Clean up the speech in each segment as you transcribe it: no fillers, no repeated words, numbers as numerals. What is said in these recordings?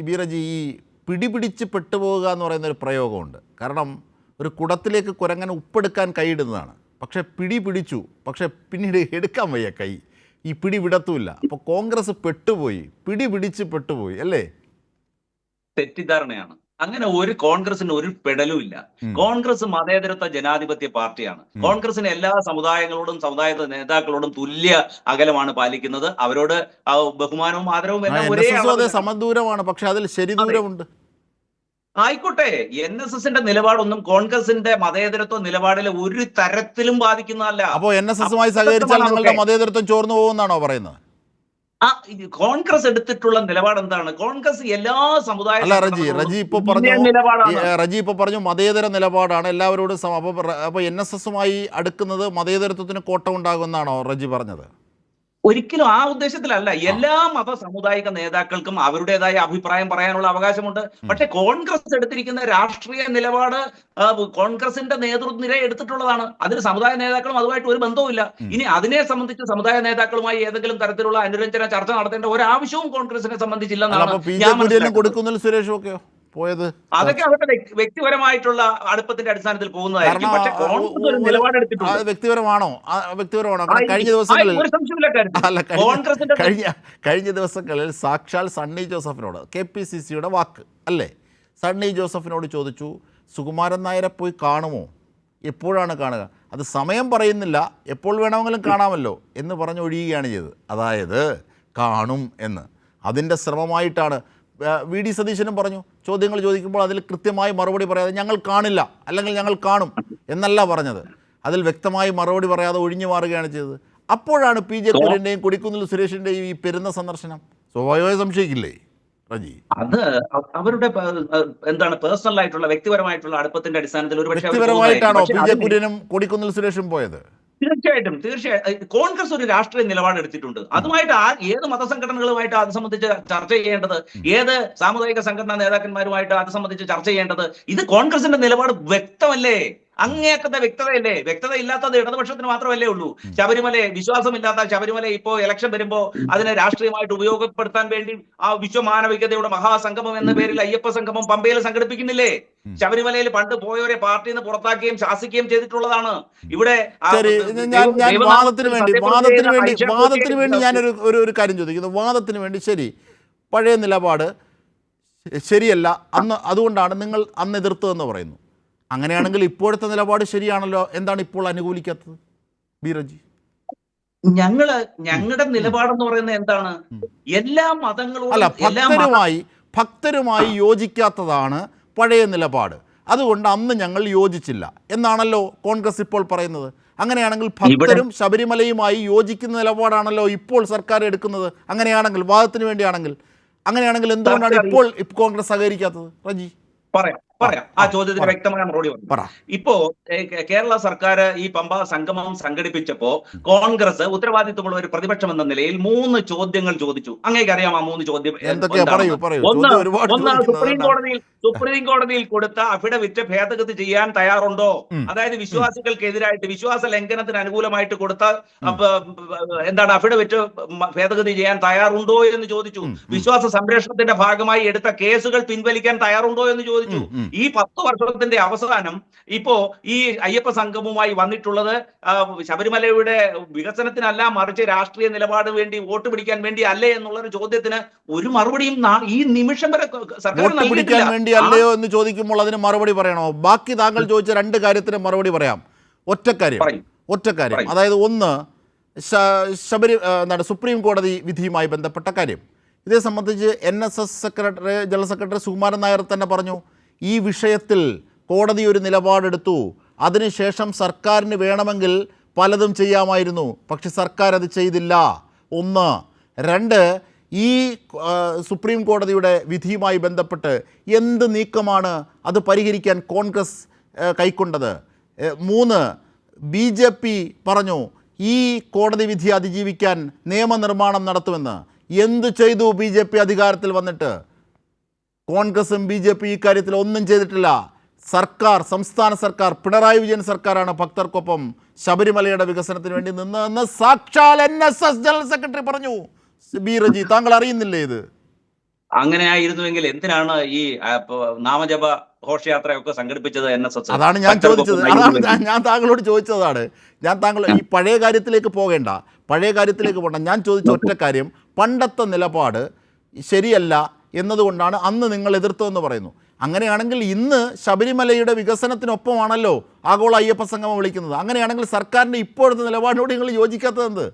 ബീറജി, ഈ പിടിപിടിച്ച് പെട്ടുപോകുക എന്ന് പറയുന്നൊരു പ്രയോഗമുണ്ട്. കാരണം ഒരു കുടത്തിലേക്ക് കുരങ്ങൻ ഉപ്പെടുക്കാൻ കൈയിടുന്നതാണ്. പക്ഷേ പിടി പിടിച്ചു, പക്ഷേ പിന്നീട് എടുക്കാൻ വയ്യ കൈ, ഈ പിടി വിടത്തുമില്ല. അപ്പോൾ കോൺഗ്രസ് പെട്ടുപോയി, പിടി പിടിച്ച് പെട്ടുപോയി അല്ലേ? തെറ്റിദ്ധാരണയാണ്. അങ്ങനെ ഒരു കോൺഗ്രസിന് ഒരു പെടലും ഇല്ല. കോൺഗ്രസ് മതേതരത്വ ജനാധിപത്യ പാർട്ടിയാണ്. കോൺഗ്രസിന് എല്ലാ സമുദായങ്ങളോടും സമുദായ നേതാക്കളോടും തുല്യ അകലമാണ് പാലിക്കുന്നത്. അവരോട് ബഹുമാനവും ആദരവും എല്ലാം ഒരേ സമദൂരമാണ്. പക്ഷെ അതിൽ ശരി ദൂരമുണ്ട്. ആയിക്കോട്ടെ, NSSന്റെ നിലപാടൊന്നും കോൺഗ്രസിന്റെ മതേതരത്വ നിലപാടിൽ ഒരു തരത്തിലും ബാധിക്കുന്നതല്ല. അപ്പോൾ NSSുമായി സഹകരിച്ചാൽ നിങ്ങളുടെ മതേതരത്വം ചോർന്നു പോകുമെന്നാണോ പറയുന്നത്? കോൺഗ്രസ് എടുത്തിട്ടുള്ള നിലപാട് എന്താണ്? കോൺഗ്രസ് എല്ലാ സമുദായ റജി ഇപ്പൊ പറഞ്ഞു മതേതര നിലപാടാണ് എല്ലാവരോടും. അപ്പൊ NSSുമായി അടുക്കുന്നത് മതേതരത്വത്തിന് കോട്ടം ഉണ്ടാകുമെന്നാണോ റജി പറഞ്ഞത്? ഒരിക്കലും ആ ഉദ്ദേശത്തിലല്ല. എല്ലാ മത സാമുദായിക നേതാക്കൾക്കും അവരുടേതായ അഭിപ്രായം പറയാനുള്ള അവകാശമുണ്ട്. പക്ഷെ കോൺഗ്രസ് എടുത്തിരിക്കുന്ന രാഷ്ട്രീയ നിലപാട് കോൺഗ്രസിന്റെ നേതൃനിര എടുത്തിട്ടുള്ളതാണ്. അതിന് സമുദായ നേതാക്കളും അതുമായിട്ട് ഒരു ബന്ധവുമില്ല. ഇനി അതിനെ സംബന്ധിച്ച് സമുദായ നേതാക്കളുമായി ഏതെങ്കിലും തരത്തിലുള്ള അനുരഞ്ജന ചർച്ച നടത്തേണ്ട ഒരു ആവശ്യവും കോൺഗ്രസിനെ സംബന്ധിച്ചില്ലെന്നാണ് ഞാൻ മനസ്സിലാക്കുന്നത്. പോയത് അതൊക്കെ അവരുടെ വ്യക്തിപരമായിട്ടുള്ള അടുപ്പത്തിന്റെ അടിസ്ഥാനത്തിൽ പോകുന്നതായിരിക്കും. പക്ഷേ കോൺഗ്രസ് ഒരു നിലപാടെടുത്തിട്ടുണ്ട്. വ്യക്തിപരമാണോ? കഴിഞ്ഞ ദിവസങ്ങളിൽ സാക്ഷാൽ സണ്ണി ജോസഫിനോട് KPCCയുടെ വാക്ക് അല്ലേ, സണ്ണി ജോസഫിനോട് ചോദിച്ചു, സുകുമാരൻ നായരെ പോയി കാണുമോ, എപ്പോഴാണ് കാണുക, അത് സമയം പറയുന്നില്ല, എപ്പോൾ വേണമെങ്കിലും കാണാമല്ലോ എന്ന് പറഞ്ഞൊഴിയുകയാണ് ചെയ്തത്. അതായത് കാണും എന്ന്. അതിൻ്റെ ശ്രമമായിട്ടാണ്. VD സതീശനും പറഞ്ഞു, ചോദ്യങ്ങൾ ചോദിക്കുമ്പോൾ അതിൽ കൃത്യമായി മറുപടി പറയാതെ ഞങ്ങൾ കാണില്ല അല്ലെങ്കിൽ ഞങ്ങൾ കാണും എന്നല്ല പറഞ്ഞത്. അതിൽ വ്യക്തമായി മറുപടി പറയാതെ ഒഴിഞ്ഞു മാറുകയാണ് ചെയ്തത്. അപ്പോഴാണ് PJ കുര്യൻ്റെയും കൊടിക്കുന്നിൽ സുരേഷിൻ്റെയും ഈ പെരുന്ന സന്ദർശനം. സ്വാഭാവികമായി സംശയിക്കില്ലേ റജി? അത് അവരുടെ എന്താണ് പേഴ്സണൽ ആയിട്ടുള്ള വ്യക്തിപരമായിട്ടുള്ള അടുപ്പത്തിന്റെ അടിസ്ഥാനത്തിൽ ഒരു വ്യക്തിപരമായിട്ടാണോ PJ കുര്യനും കൊടിക്കുന്നിൽ സുരേഷും പോയത്? തീർച്ചയായിട്ടും. കോൺഗ്രസ് ഒരു രാഷ്ട്രീയ നിലപാട് എടുത്തിട്ടുണ്ട്. അതുമായിട്ട് ഏത് മതസംഘടനകളുമായിട്ട് അത് സംബന്ധിച്ച് ചർച്ച ചെയ്യേണ്ടത്, ഏത് സാമുദായിക സംഘടനാ നേതാക്കന്മാരുമായിട്ട് അത് സംബന്ധിച്ച് ചർച്ച ചെയ്യേണ്ടത്, ഇത് കോൺഗ്രസിന്റെ നിലപാട് വ്യക്തമല്ലേ? അങ്ങേയറ്റത്തെ വ്യക്തതയല്ലേ? വ്യക്തത ഇല്ലാത്തത് ഇടതുപക്ഷത്തിന് മാത്രമല്ലേ ഉള്ളൂ. ശബരിമല വിശ്വാസമില്ലാത്ത ശബരിമല ഇപ്പോ ഇലക്ഷൻ വരുമ്പോ അതിനെ രാഷ്ട്രീയമായിട്ട് ഉപയോഗപ്പെടുത്താൻ വേണ്ടി ആ വിശ്വമാനവികതയുടെ മഹാസംഗമം എന്ന പേരിൽ അയ്യപ്പ സംഗമം പമ്പയിൽ സംഘടിപ്പിക്കുന്നില്ലേ? ശബരിമലയിൽ പണ്ട് പോയവരെ പാർട്ടിയിൽ നിന്ന് പുറത്താക്കുകയും ശാസിക്കുകയും ചെയ്തിട്ടുള്ളതാണ്. ഇവിടെ വാദത്തിന് വേണ്ടി ഞാനൊരു കാര്യം ചോദിക്കുന്നു. വാദത്തിന് വേണ്ടി ശരി, പഴയ നിലപാട് ശരിയല്ല അന്ന്, അതുകൊണ്ടാണ് നിങ്ങൾ അന്ന് എതിർത്തതെന്ന് പറയുന്നു. അങ്ങനെയാണെങ്കിൽ ഇപ്പോഴത്തെ നിലപാട് ശരിയാണല്ലോ, എന്താണ് ഇപ്പോൾ അനുകൂലിക്കാത്തത് ബീറജി? ഞങ്ങളുടെ നിലപാടെന്ന് പറയുന്നത് എന്താണ്? എല്ലാ മതങ്ങളും അല്ല, ഭക്തരുമായി യോജിക്കാത്തതാണ് പഴയ നിലപാട്, അതുകൊണ്ട് അന്ന് ഞങ്ങൾ യോജിച്ചില്ല എന്നാണല്ലോ കോൺഗ്രസ് ഇപ്പോൾ പറയുന്നത്. അങ്ങനെയാണെങ്കിൽ ഭക്തരും ശബരിമലയുമായി യോജിക്കുന്ന നിലപാടാണല്ലോ ഇപ്പോൾ സർക്കാർ എടുക്കുന്നത്. അങ്ങനെയാണെങ്കിൽ വാദത്തിന് വേണ്ടിയാണെങ്കിൽ അങ്ങനെയാണെങ്കിൽ എന്തുകൊണ്ടാണ് ഇപ്പോൾ കോൺഗ്രസ് സഹകരിക്കാത്തത് റജി? പറയാം. ആ ചോദ്യത്തിന് വ്യക്തമായ മറുപടി പറഞ്ഞു. ഇപ്പോ കേരള സർക്കാർ ഈ പമ്പ സംഗമം സംഘടിപ്പിച്ചപ്പോ കോൺഗ്രസ് ഉത്തരവാദിത്വമുള്ള ഒരു പ്രതിപക്ഷം എന്ന നിലയിൽ 3 ചോദ്യങ്ങൾ ചോദിച്ചു. അങ്ങേക്ക് അറിയാം ആ 3 ചോദ്യം? ഒന്ന്, സുപ്രീം കോടതിയിൽ കൊടുത്ത അഫിഡവിറ്റ് ഭേദഗതി ചെയ്യാൻ തയ്യാറുണ്ടോ? അതായത് വിശ്വാസികൾക്കെതിരായിട്ട് വിശ്വാസ ലംഘനത്തിന് അനുകൂലമായിട്ട് കൊടുത്ത എന്താണ് അഫിഡവിറ്റ് ഭേദഗതി ചെയ്യാൻ തയ്യാറുണ്ടോ എന്ന് ചോദിച്ചു. വിശ്വാസ സംരക്ഷണത്തിന്റെ ഭാഗമായി എടുത്ത കേസുകൾ പിൻവലിക്കാൻ തയ്യാറുണ്ടോ എന്ന് ചോദിച്ചു. ഈ 10 വർഷത്തിന്റെ അവസാനം ഇപ്പോ ഈ അയ്യപ്പ സംഘവുമായി വന്നിട്ടുള്ളത് ശബരിമലയുടെ വികസനത്തിനല്ല, മറിച്ച് രാഷ്ട്രീയ നിലപാട് വേണ്ടി വോട്ട് പിടിക്കാൻ വേണ്ടി അല്ലേ എന്നുള്ളൊരു ചോദ്യത്തിന് ഒരു മറുപടിയും ഈ നിമിഷം വരെ സർക്കാർ നൽകിയിട്ടില്ല. അല്ലയോ എന്ന് ചോദിക്കുമ്പോൾ അതിന് മറുപടി പറയണോ? ബാക്കി താങ്കൾ ചോദിച്ച 2 കാര്യത്തിന് മറുപടി പറയാം. ഒറ്റക്കാര്യം, അതായത് ഒന്ന്, സുപ്രീം കോടതി വിധിയുമായി ബന്ധപ്പെട്ട കാര്യം. ഇതേ സംബന്ധിച്ച് NSS general secretary Sukumaran Nair തന്നെ പറഞ്ഞു, ഈ വിഷയത്തിൽ കോടതി ഒരു നിലപാടെടുത്തു, അതിനുശേഷം സർക്കാരിന് വേണമെങ്കിൽ പലതും ചെയ്യാമായിരുന്നു, പക്ഷെ സർക്കാർ അത് ചെയ്തില്ല. 1. 2, ഈ സുപ്രീം കോടതിയുടെ വിധിയുമായി ബന്ധപ്പെട്ട് എന്ത് നീക്കമാണ് അത് പരിഹരിക്കാൻ കോൺഗ്രസ് കൈക്കൊണ്ടത്? 3, BJP പറഞ്ഞു ഈ കോടതി വിധി അതിജീവിക്കാൻ നിയമനിർമ്മാണം നടത്തുമെന്ന്. എന്ത് ചെയ്തു BJP അധികാരത്തിൽ വന്നിട്ട്? കോൺഗ്രസും BJP ഈ കാര്യത്തിൽ ഒന്നും ചെയ്തിട്ടില്ല. സംസ്ഥാന സർക്കാർ, പിണറായി വിജയൻ സർക്കാരാണ് ഭക്തർക്കൊപ്പം ശബരിമലയുടെ വികസനത്തിന് വേണ്ടി നിന്നതെന്ന് സാക്ഷാൽ NSS ജനറൽ സെക്രട്ടറി പറഞ്ഞു. ബീറജി, താങ്കൾ അറിയുന്നില്ലേ ഇത്? അങ്ങനെ ആയിരുന്നുവെങ്കിൽ എന്തിനാണ് ഈ നാമജപ ഘോഷയാത്രയൊക്കെ സംഘടിപ്പിച്ചത് NSS? അതാണ് ഞാൻ ചോദിച്ചത്. ഞാൻ താങ്കളോട് ചോദിച്ചതാണ്. ഞാൻ താങ്കൾ ഈ പഴയ കാര്യത്തിലേക്ക് പോകേണ്ട, ഞാൻ ചോദിച്ച ഒറ്റ കാര്യം, പണ്ടത്തെ നിലപാട് ശരിയല്ല എന്നതുകൊണ്ടാണ് അന്ന് നിങ്ങൾ എതിർത്തതെന്ന് പറയുന്നു. അങ്ങനെയാണെങ്കിൽ ഇന്ന് ശബരിമലയുടെ വികസനത്തിനൊപ്പമാണല്ലോ ആഗോള അയ്യപ്പ സംഗമം വിളിക്കുന്നത്. അങ്ങനെയാണെങ്കിൽ സർക്കാരിൻ്റെ ഇപ്പോഴത്തെ നിലപാടിനോട് നിങ്ങൾ യോജിക്കാത്തത് എന്ത്?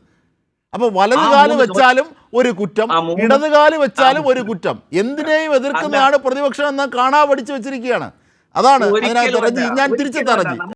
അപ്പോൾ വലതുകാല് വെച്ചാലും ഒരു കുറ്റം, ഇടതുകാല് വെച്ചാലും ഒരു കുറ്റം, എന്തിനേയും എതിർക്കുന്നതാണ് പ്രതിപക്ഷം എന്ന് കാണാ പഠിച്ചു വെച്ചിരിക്കുകയാണ്. അതാണ് അതിനകത്ത് ഞാൻ തിരിച്ചെത്താറജി.